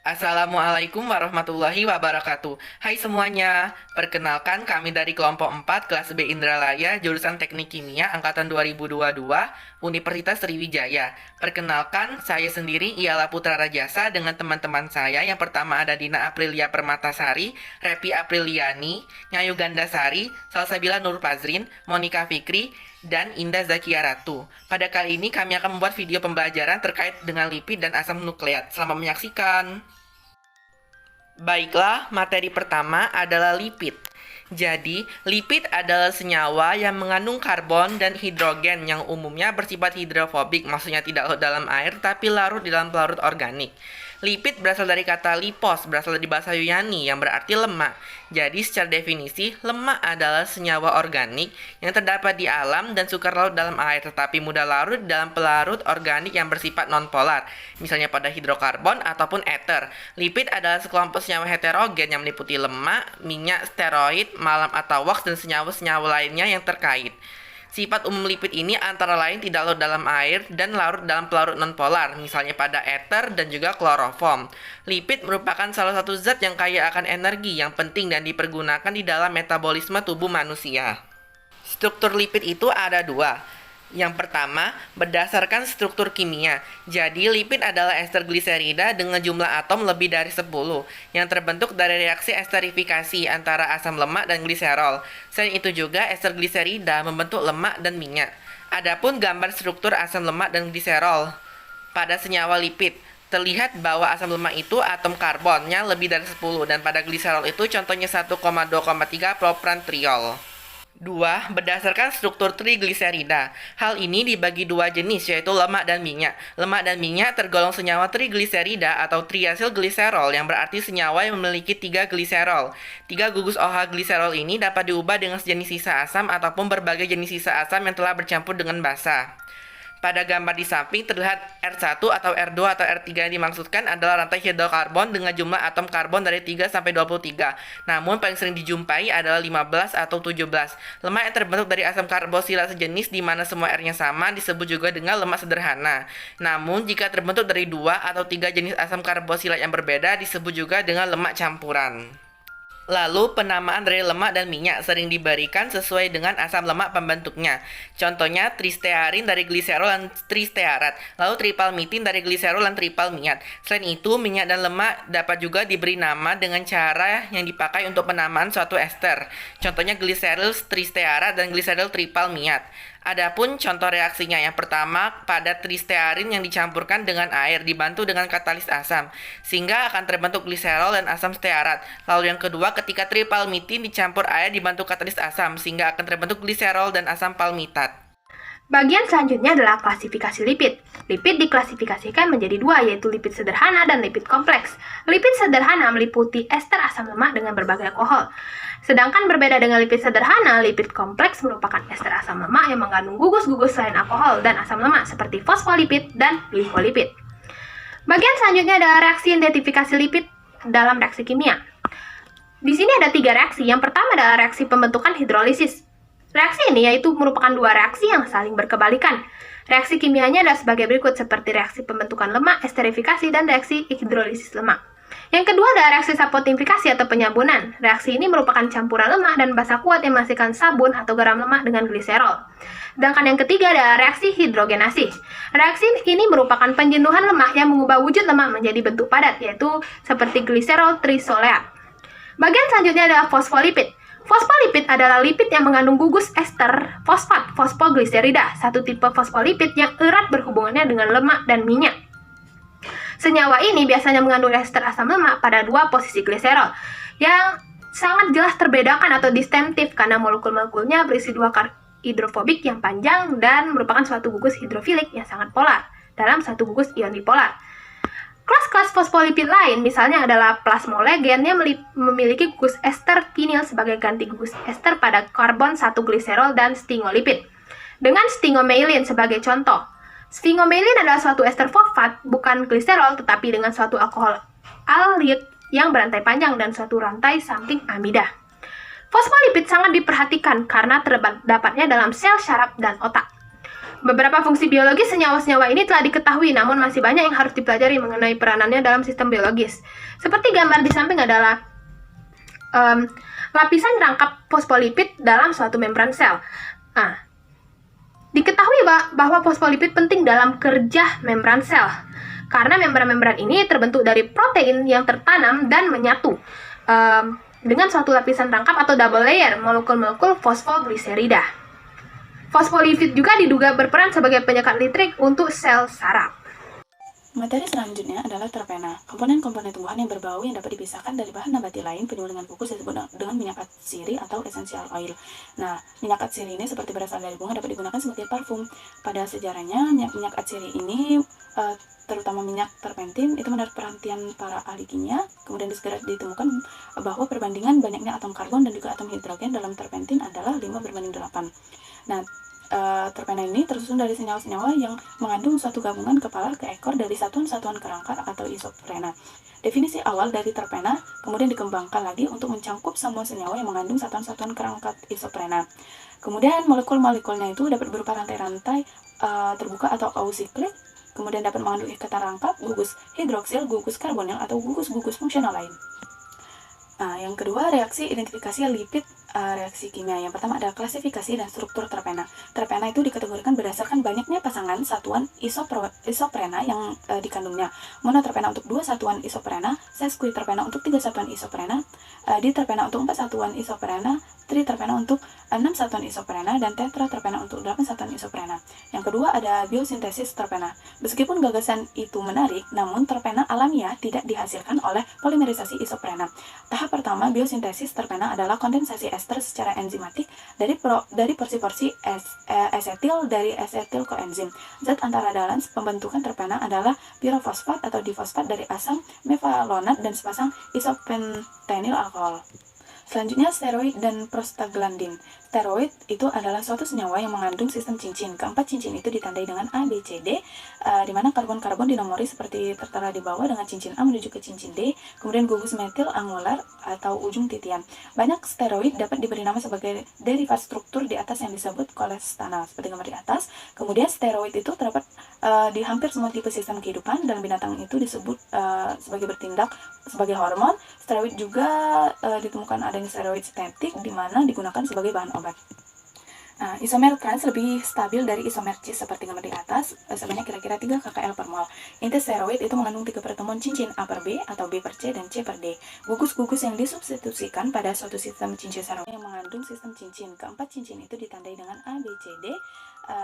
Assalamualaikum warahmatullahi wabarakatuh. Hai semuanya, perkenalkan kami dari kelompok 4 kelas B Indralaya, jurusan Teknik Kimia angkatan 2022, Universitas Sriwijaya. Perkenalkan, saya sendiri ialah Putra Rajasa dengan teman-teman saya. Yang pertama ada Dina Aprilia Permatasari, Repi Apriliani, Nyayu Gandasari, Salsabila Nur Fazrin, Monika Fikri, dan Indah Zakia Ratu. Pada kali ini kami akan membuat video pembelajaran terkait dengan lipid dan asam nukleat. Selamat menyaksikan. Baiklah, materi pertama adalah lipid. Jadi, lipid adalah senyawa yang mengandung karbon dan hidrogen yang umumnya bersifat hidrofobik, maksudnya tidak larut dalam air tapi larut di dalam pelarut organik. Lipid berasal dari kata lipos, berasal dari bahasa Yunani yang berarti lemak. Jadi, secara definisi, lemak adalah senyawa organik yang terdapat di alam dan sukar larut dalam air, tetapi mudah larut dalam pelarut organik yang bersifat nonpolar, misalnya pada hidrokarbon ataupun ether. Lipid adalah sekelompok senyawa heterogen yang meliputi lemak, minyak, steroid, malam atau wax, dan senyawa-senyawa lainnya yang terkait. Sifat umum lipid ini antara lain tidak larut dalam air dan larut dalam pelarut nonpolar, misalnya pada ether dan juga kloroform. Lipid merupakan salah satu zat yang kaya akan energi yang penting dan dipergunakan di dalam metabolisme tubuh manusia. Struktur lipid itu ada dua. Yang pertama, berdasarkan struktur kimia. Jadi, lipid adalah ester gliserida dengan jumlah atom lebih dari 10, yang terbentuk dari reaksi esterifikasi antara asam lemak dan gliserol. Selain itu juga, ester gliserida membentuk lemak dan minyak. Adapun gambar struktur asam lemak dan gliserol pada senyawa lipid, terlihat bahwa asam lemak itu atom karbonnya lebih dari 10, dan pada gliserol itu contohnya 1,2,3 propantriol. 2. Berdasarkan struktur trigliserida. Hal ini dibagi dua jenis, yaitu lemak dan minyak. Lemak dan minyak tergolong senyawa trigliserida atau triasylgliserol, yang berarti senyawa yang memiliki 3 gliserol. 3 gugus OH gliserol ini dapat diubah dengan sejenis sisa asam ataupun berbagai jenis sisa asam yang telah bercampur dengan basa. Pada gambar di samping terlihat R1 atau R2 atau R3 yang dimaksudkan adalah rantai hidrokarbon dengan jumlah atom karbon dari 3 sampai 23. Namun paling sering dijumpai adalah 15 atau 17. Lemak yang terbentuk dari asam karboksilat sejenis di mana semua R-nya sama disebut juga dengan lemak sederhana. Namun jika terbentuk dari 2 atau 3 jenis asam karboksilat yang berbeda disebut juga dengan lemak campuran. Lalu, penamaan dari lemak dan minyak sering diberikan sesuai dengan asam lemak pembentuknya. Contohnya, tristearin dari gliserol dan tristearat. Lalu, tripalmitin dari gliserol dan tripalmiat. Selain itu, minyak dan lemak dapat juga diberi nama dengan cara yang dipakai untuk penamaan suatu ester. Contohnya, gliserol tristearat dan gliserol tripalmiat. Adapun contoh reaksinya, yang pertama pada tristearin yang dicampurkan dengan air dibantu dengan katalis asam sehingga akan terbentuk gliserol dan asam stearat. Lalu yang kedua ketika tripalmitin dicampur air dibantu katalis asam sehingga akan terbentuk gliserol dan asam palmitat. Bagian selanjutnya adalah klasifikasi lipid. Lipid diklasifikasikan menjadi dua, yaitu lipid sederhana dan lipid kompleks. Lipid sederhana meliputi ester asam lemak dengan berbagai alkohol. Sedangkan berbeda dengan lipid sederhana, lipid kompleks merupakan ester asam lemak yang mengandung gugus-gugus selain alkohol dan asam lemak seperti fosfolipid dan glikolipid. Bagian selanjutnya adalah reaksi identifikasi lipid dalam reaksi kimia. Di sini ada 3 reaksi. Yang pertama adalah reaksi pembentukan hidrolisis. Reaksi ini yaitu merupakan 2 reaksi yang saling berkebalikan. Reaksi kimianya adalah sebagai berikut, seperti reaksi pembentukan lemak, esterifikasi, dan reaksi hidrolisis lemak. Yang kedua adalah reaksi saponinfikasi atau penyabunan. Reaksi ini merupakan campuran lemak dan basa kuat yang menghasilkan sabun atau garam lemak dengan gliserol. Sedangkan yang ketiga adalah reaksi hidrogenasi. Reaksi ini merupakan penjenuhan lemak yang mengubah wujud lemak menjadi bentuk padat, yaitu seperti gliserol trisoleat. Bagian selanjutnya adalah fosfolipid. Fosfolipid adalah lipid yang mengandung gugus ester fosfat fosfogliserida, satu tipe fosfolipid yang erat berhubungannya dengan lemak dan minyak. Senyawa ini biasanya mengandung ester asam lemak pada 2 posisi gliserol, yang sangat jelas terbedakan atau distinktif karena molekul-molekulnya berisi 2 hidrofobik yang panjang dan merupakan suatu gugus hidrofilik yang sangat polar dalam satu gugus ion dipolar. Kelas-kelas fosfolipid lain misalnya adalah plasmolegen yang memiliki gugus ester vinil sebagai ganti gugus ester pada karbon 1 gliserol dan sphingolipid dengan sphingomyelin sebagai contoh. Sphingomyelin adalah suatu ester fosfat, bukan gliserol, tetapi dengan suatu alkohol aldehid yang berantai panjang dan suatu rantai samping amida. Fosfolipid sangat diperhatikan karena terdapatnya dalam sel syaraf dan otak. Beberapa fungsi biologis senyawa-senyawa ini telah diketahui, namun masih banyak yang harus dipelajari mengenai peranannya dalam sistem biologis. Seperti gambar di samping adalah lapisan rangkap fosfolipid dalam suatu membran sel. Diketahui bahwa fosfolipid penting dalam kerja membran sel, karena membran-membran ini terbentuk dari protein yang tertanam dan menyatu dengan suatu lapisan rangkap atau double layer molekul-molekul fosfogliserida. Fosfolipid juga diduga berperan sebagai penyekat listrik untuk sel saraf. Materi selanjutnya adalah terpena, komponen-komponen tumbuhan yang berbau yang dapat dipisahkan dari bahan nabati lain penuh dengan kukus disebut dengan minyak atsiri atau essential oil. Nah, minyak atsiri ini seperti berasal dari bunga dapat digunakan sebagai parfum. Pada sejarahnya, minyak atsiri ini terutama minyak terpentin itu mendapat perhatian para ahli kimia. Kemudian segera ditemukan bahwa perbandingan banyaknya atom karbon dan juga atom hidrogen dalam terpentin adalah 5:8. Nah, terpena ini tersusun dari senyawa-senyawa yang mengandung suatu gabungan kepala ke ekor dari satuan-satuan kerangka atau isoprena. Definisi awal dari terpena kemudian dikembangkan lagi untuk mencangkup semua senyawa yang mengandung satuan-satuan kerangka isoprena. Kemudian molekul-molekulnya itu dapat berupa rantai-rantai terbuka atau ausiklik, kemudian dapat mengandung ikatan rangkap, gugus hidroksil, gugus karbonil, atau gugus-gugus fungsional lain. Yang kedua, reaksi identifikasi lipid reaksi kimia. Yang pertama adalah klasifikasi dan struktur terpena. Terpena itu dikategorikan berdasarkan banyaknya pasangan satuan isoprena yang dikandungnya. Monoterpena untuk 2 satuan isoprena, sesquiterpena untuk 3 satuan isoprena, diterpena untuk 4 satuan isoprena, triterpena untuk 6 satuan isoprena, dan tetraterpena untuk 8 satuan isoprena. Yang kedua ada biosintesis terpena. Meskipun gagasan itu menarik, namun terpena alamiah tidak dihasilkan oleh polimerisasi isoprena. Tahap pertama biosintesis terpena adalah kondensasi ester secara enzimatik dari porsi-porsi asetil dari asetil koenzim. Zat antara dalam pembentukan terpena adalah pirofosfat atau difosfat dari asam mevalonat dan sepasang isopentenyl alkohol. Selanjutnya steroid dan prostaglandin. Steroid itu adalah suatu senyawa yang mengandung sistem cincin. Keempat cincin itu ditandai dengan A, B, C, D, di mana karbon-karbon dinomori seperti tertera di bawah dengan cincin A menuju ke cincin D, kemudian gugus metil angular atau ujung titian. Banyak steroid dapat diberi nama sebagai derivat struktur di atas yang disebut kolestanol, seperti gambar di atas. Kemudian steroid itu terdapat di hampir semua tipe sistem kehidupan, dan binatang itu disebut sebagai bertindak sebagai hormon. Steroid juga ditemukan adanya steroid sintetik di mana digunakan sebagai bahan obat. Isomer trans lebih stabil dari isomer cis seperti gambar di atas, sebanyak kira-kira 3 kcal per mol. Inti steroid itu mengandung 3 pertemuan cincin A per B atau B per C dan C per D. Gugus-gugus yang disubstitusikan pada suatu sistem cincin steroid yang mengandung sistem cincin. Keempat cincin itu ditandai dengan A, B, C, D,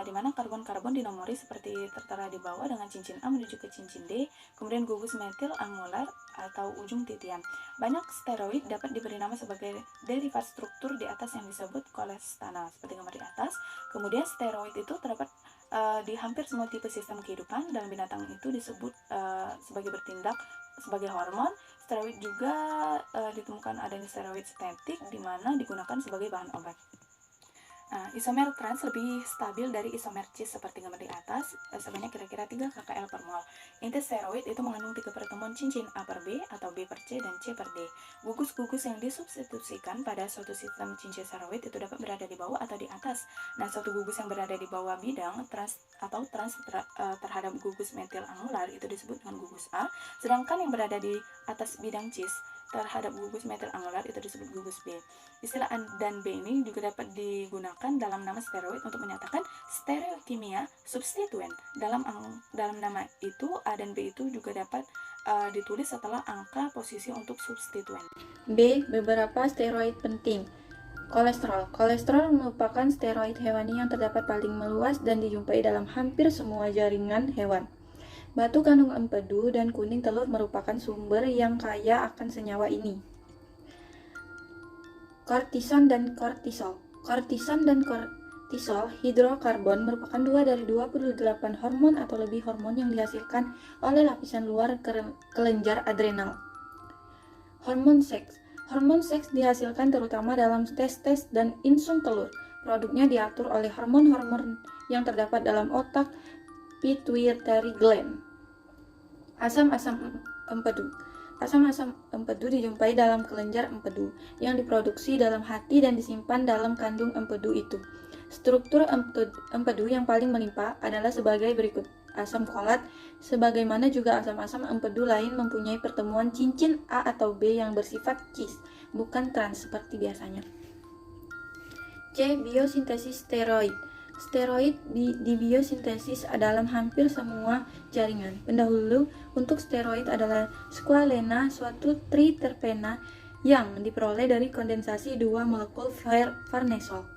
di mana karbon-karbon dinomori seperti tertera di bawah dengan cincin A menuju ke cincin D, kemudian gugus metil angular atau ujung titian. Banyak steroid dapat diberi nama sebagai derivat struktur di atas yang disebut kolestanol, seperti gambar di atas. Kemudian steroid itu terdapat di hampir semua tipe sistem kehidupan, dan binatang itu disebut sebagai bertindak sebagai hormon. Steroid juga ditemukan adanya steroid sintetik di mana digunakan sebagai bahan obat. Isomer trans lebih stabil dari isomer cis seperti gambar di atas, sebanyak kira-kira 3 kcal per mol. Inti steroid itu mengandung 3 pertemuan cincin A per B atau B per C dan C per D. Gugus-gugus yang disubstitusikan pada suatu sistem cincin steroid itu dapat berada di bawah atau di atas. Nah, suatu gugus yang berada di bawah bidang trans terhadap gugus metil angular itu disebut dengan gugus A, sedangkan yang berada di atas bidang cis terhadap gugus metil angular itu disebut gugus B. Istilah A dan B ini juga dapat digunakan dalam nama steroid untuk menyatakan stereokimia substituen. Dalam nama itu A dan B itu juga dapat ditulis setelah angka posisi untuk substituen. B. Beberapa steroid penting. Kolesterol. Kolesterol merupakan steroid hewani yang terdapat paling meluas dan dijumpai dalam hampir semua jaringan hewan. Batu kandung empedu dan kuning telur merupakan sumber yang kaya akan senyawa ini. Kortison dan kortisol. Kortison dan kortisol hidrokarbon merupakan 2 dari 28 hormon atau lebih hormon yang dihasilkan oleh lapisan luar kelenjar adrenal. Hormon seks. Hormon seks dihasilkan terutama dalam testes dan insung telur. Produknya diatur oleh hormon-hormon yang terdapat dalam otak pituitary gland. Asam-asam empedu. Asam-asam empedu dijumpai dalam kelenjar empedu yang diproduksi dalam hati dan disimpan dalam kandung empedu itu. Struktur empedu yang paling melimpah adalah sebagai berikut. Asam kolat, sebagaimana juga asam-asam empedu lain mempunyai pertemuan cincin A atau B yang bersifat cis, bukan trans seperti biasanya. C. Biosintesis steroid. Steroid di biosintesis dalam hampir semua jaringan. Pendahulu untuk steroid adalah squalene, suatu triterpena yang diperoleh dari kondensasi dua molekul farnesol.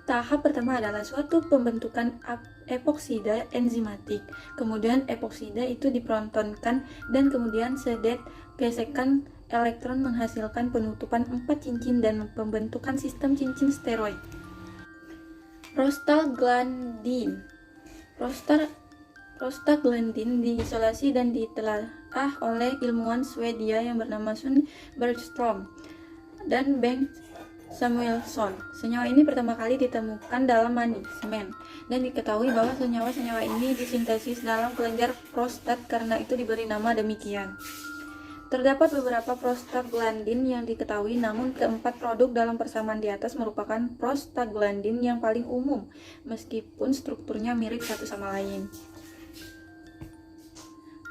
Tahap pertama adalah suatu pembentukan epoksida enzimatik. Kemudian epoksida itu diprotonkan dan kemudian sedet gesekan elektron menghasilkan penutupan 4 cincin dan pembentukan sistem cincin steroid. Prostaglandin. Prostaglandin diisolasi dan ditelaah oleh ilmuwan Swedia yang bernama Sun Bergström dan Bengt Samuelsson. Senyawa ini pertama kali ditemukan dalam mani, semen, dan diketahui bahwa senyawa-senyawa ini disintesis dalam kelenjar prostat karena itu diberi nama demikian. Terdapat beberapa prostaglandin yang diketahui, namun keempat produk dalam persamaan di atas merupakan prostaglandin yang paling umum, meskipun strukturnya mirip satu sama lain.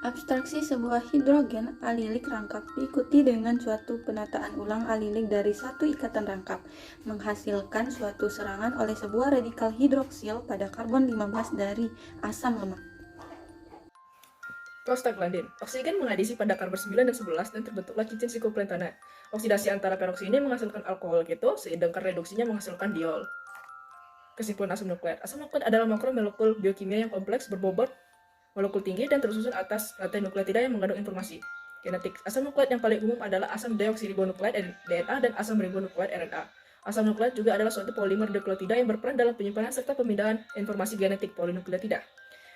Abstraksi sebuah hidrogen alilik rangkap diikuti dengan suatu penataan ulang alilik dari satu ikatan rangkap, menghasilkan suatu serangan oleh sebuah radikal hidroksil pada karbon 15 dari asam lemak. Prostaglandin. Oksigen mengadisi pada karbon 9 dan 11 dan terbentuklah cincin sikloplentana. Oksidasi antara peroksi ini menghasilkan alkohol keto, sedangkan reduksinya menghasilkan diol. Kesimpulan asam nukleat. Asam nukleat adalah makromolekul biokimia yang kompleks, berbobot molekul tinggi dan tersusun atas rantai nukleotida yang mengandung informasi genetik. Asam nukleat yang paling umum adalah asam deoksiribonukleat DNA dan asam ribonukleat RNA. Asam nukleat juga adalah suatu polimer nukleotida yang berperan dalam penyimpanan serta pemindahan informasi genetik polinukleotida.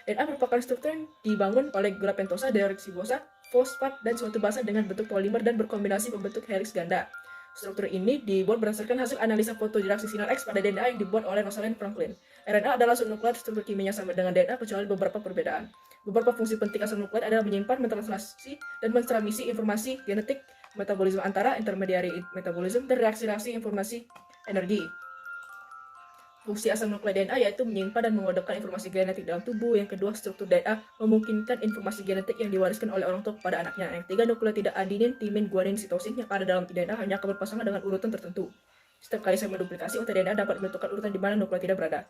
DNA merupakan struktur yang dibangun oleh gula pentosa, deoksiribosa, fosfat, dan suatu basa dengan bentuk polimer dan berkombinasi membentuk heliks ganda. Struktur ini dibuat berdasarkan hasil analisa fotoreaksi sinar X pada DNA yang dibuat oleh Rosalind Franklin. RNA adalah subnukleat, struktur kimianya sama dengan DNA kecuali beberapa perbedaan. Beberapa fungsi penting asam nukleat adalah menyimpan, mentranslasi, dan mentransmisi informasi genetik, metabolisme antara, intermediary metabolisme, dan reaksi-reaksi informasi energi. Fungsi asam nukleat DNA yaitu menyimpan dan mengodekkan informasi genetik dalam tubuh. Yang kedua, struktur DNA memungkinkan informasi genetik yang diwariskan oleh orang tua kepada anaknya. Yang ketiga, nukleotida adenin, timin, guanin, sitosin yang ada dalam DNA hanya akan berpasangan dengan urutan tertentu. Setiap kali sel menduplikasi, untaian DNA dapat menentukan urutan di mana nukleotida berada.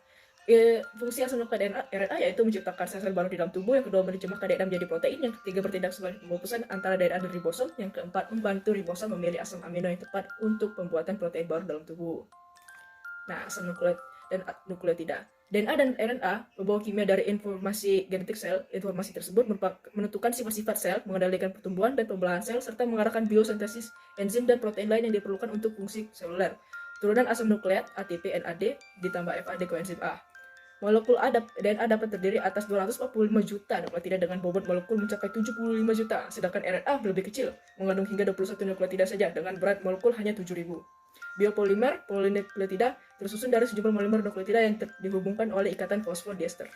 Fungsi asam nukleat RNA yaitu menciptakan sel-sel baru di dalam tubuh. Yang kedua, menerjemahkan DNA menjadi protein. Yang ketiga, bertindak sebagai pembungkusan antara DNA dan ribosom. Yang keempat, membantu ribosom memilih asam amino yang tepat untuk pembuatan protein baru dalam tubuh. Nah, asam nukleat dan nukleotida. DNA dan RNA membawa kimia dari informasi genetik sel. Informasi tersebut menentukan sifat-sifat sel, mengendalikan pertumbuhan dan pembelahan sel, serta mengarahkan biosintesis enzim dan protein lain yang diperlukan untuk fungsi seluler. Turunan asam nukleat ATP NAD ditambah FAD koenzim A. Molekul DNA dapat terdiri atas 245 juta nukleotida dengan bobot molekul mencapai 75 juta, sedangkan RNA lebih kecil, mengandung hingga 21 nukleotida saja dengan berat molekul hanya 7.000. Biopolimer polinukleotida tersusun dari sejumlah polimer nukleotida yang dihubungkan oleh ikatan fosfodiester.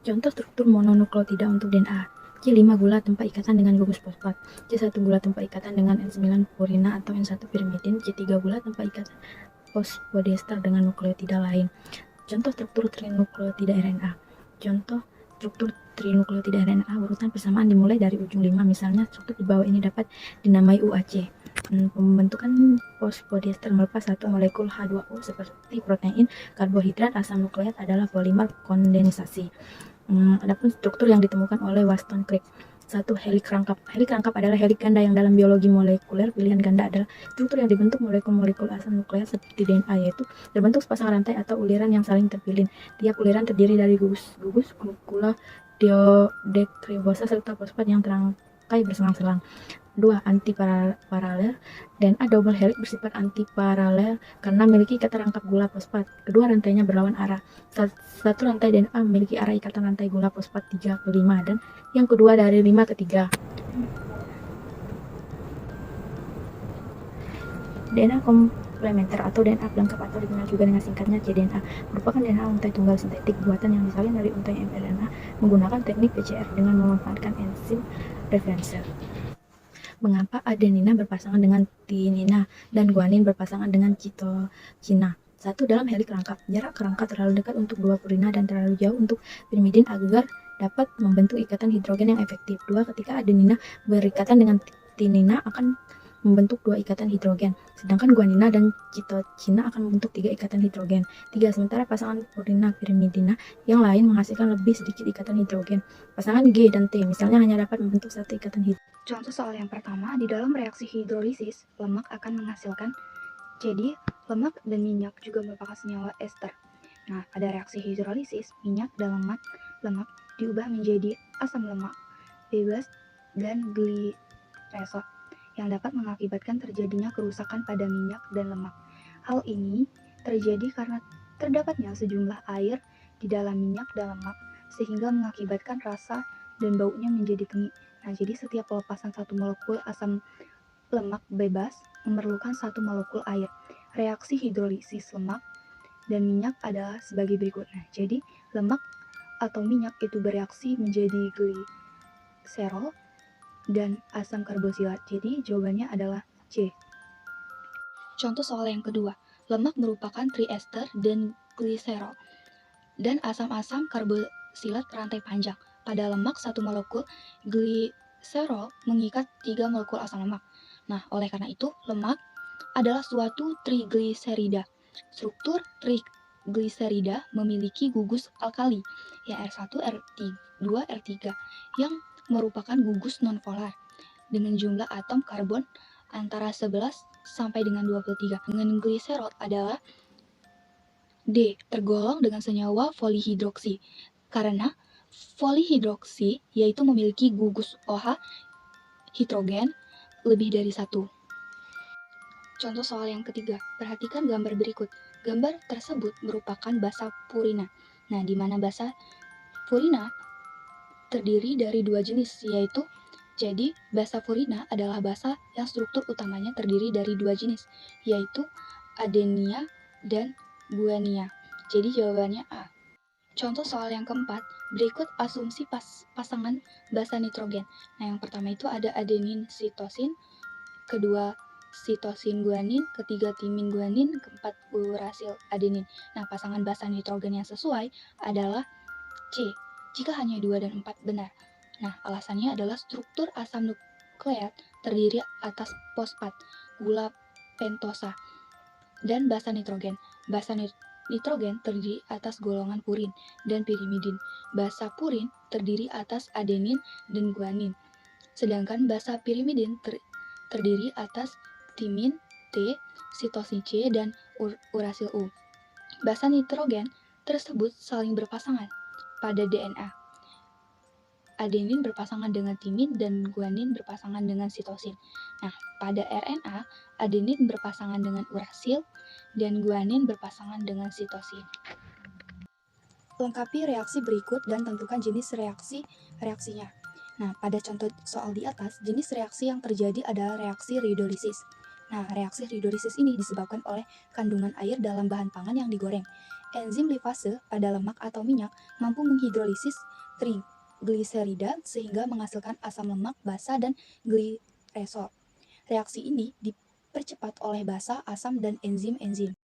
Contoh struktur mononukleotida untuk DNA. C5 gula tanpa ikatan dengan gugus fosfat, C1 gula tanpa ikatan dengan N9 purina atau N1 pirimidin, C3 gula tanpa ikatan fosfodiester dengan nukleotida lain. Contoh struktur trinukleotida RNA. Contoh struktur trinukleotida RNA urutan persamaan dimulai dari ujung 5, misalnya struktur di bawah ini dapat dinamai UAC. Pembentukan fosfodiester melepas satu molekul H2O seperti protein, karbohidrat, asam nukleat adalah polimer kondensasi. Adapun struktur yang ditemukan oleh Wollstonecraft. 1. Helik rangkap. Helik rangkap adalah helik ganda yang dalam biologi molekuler pilihan ganda adalah struktur yang dibentuk molekul-molekul asam nukleat seperti DNA, yaitu terbentuk sepasang rantai atau uliran yang saling terpilin. Tiap uliran terdiri dari gugus, gula, deoksiribosa serta fosfat yang terangkai berselang-selang. 2. Antiparalel. DNA double helix bersifat antiparalel karena memiliki ikatan rangkap gula fosfat. Kedua rantainya berlawan arah. Satu rantai DNA memiliki arah ikatan rantai gula fosfat 3 ke 5 dan yang kedua dari 5 ke 3. DNA komplementer atau DNA pelengkap atau dikenal juga dengan singkatnya cDNA merupakan DNA untai tunggal sintetik buatan yang disalin dari untai mRNA menggunakan teknik PCR dengan memanfaatkan enzim referenser. Mengapa adenina berpasangan dengan timina dan guanin berpasangan dengan citosina? 1. 1. Dalam heli kerangka. Jarak kerangka terlalu dekat untuk dua purina dan terlalu jauh untuk pirimidin agar dapat membentuk ikatan hidrogen yang efektif. 2. Ketika adenina berikatan dengan timina akan membentuk 2 ikatan hidrogen, sedangkan guanina dan citosina akan membentuk 3 ikatan hidrogen. 3. Sementara pasangan purina pirimidina yang lain menghasilkan lebih sedikit ikatan hidrogen. Pasangan G dan T misalnya hanya dapat membentuk 1 ikatan hidrogen. Contoh soal yang pertama, di dalam reaksi hidrolisis, lemak akan menghasilkan, jadi lemak dan minyak juga merupakan senyawa ester. Nah, pada reaksi hidrolisis, minyak dan lemak diubah menjadi asam lemak bebas dan gliserol yang dapat mengakibatkan terjadinya kerusakan pada minyak dan lemak. Hal ini terjadi karena terdapatnya sejumlah air di dalam minyak dan lemak sehingga mengakibatkan rasa dan baunya menjadi tengi. Nah, jadi setiap pelepasan satu molekul asam lemak bebas memerlukan satu molekul air. Reaksi hidrolisis lemak dan minyak adalah sebagai berikut. Nah, jadi lemak atau minyak itu bereaksi menjadi gliserol dan asam karbosilat. Jadi jawabannya adalah C. Contoh soal yang kedua, lemak merupakan triester dan gliserol dan asam-asam karbosilat rantai panjang. Pada lemak, satu molekul gliserol mengikat 3 molekul asam lemak. Nah, oleh karena itu, lemak adalah suatu trigliserida. Struktur trigliserida memiliki gugus alkali, ya R1, R2, R3, yang merupakan gugus nonpolar dengan jumlah atom karbon antara 11 sampai dengan 23. Dengan gliserol adalah D, tergolong dengan senyawa folihidroksi karena folihidroksi yaitu memiliki gugus OH hidrogen lebih dari 1. Contoh soal yang ketiga, perhatikan gambar berikut. Gambar tersebut merupakan basa purina. Nah, di mana basa purina terdiri dari 2 jenis, yaitu jadi basa purina adalah basa yang struktur utamanya terdiri dari 2 jenis, yaitu adenia dan guania. Jadi jawabannya A. Contoh soal yang keempat, berikut asumsi pasangan basa nitrogen. Nah, yang pertama itu ada adenin sitosin, kedua sitosin guanin, ketiga timin guanin, keempat urasil adenin. Nah, pasangan basa nitrogen yang sesuai adalah C, jika hanya 2 dan 4 benar. Nah, alasannya adalah struktur asam nukleat terdiri atas fosfat, gula pentosa, dan basa nitrogen. Basa nitrogen terdiri atas golongan purin dan pirimidin. Basa purin terdiri atas adenin dan guanin. Sedangkan basa pirimidin terdiri atas timin, T, sitosin C, dan urasil U. Basa nitrogen tersebut saling berpasangan pada DNA. Adenin berpasangan dengan timin dan guanin berpasangan dengan sitosin. Nah, pada RNA, adenin berpasangan dengan urasil dan guanin berpasangan dengan sitosin. Lengkapi reaksi berikut dan tentukan jenis reaksinya. Nah, pada contoh soal di atas, jenis reaksi yang terjadi adalah reaksi hidrolisis. Nah, reaksi hidrolisis ini disebabkan oleh kandungan air dalam bahan pangan yang digoreng. Enzim lipase pada lemak atau minyak mampu menghidrolisis trigliserida sehingga menghasilkan asam lemak basa dan gliserol. Reaksi ini dipercepat oleh basa, asam, dan enzim-enzim.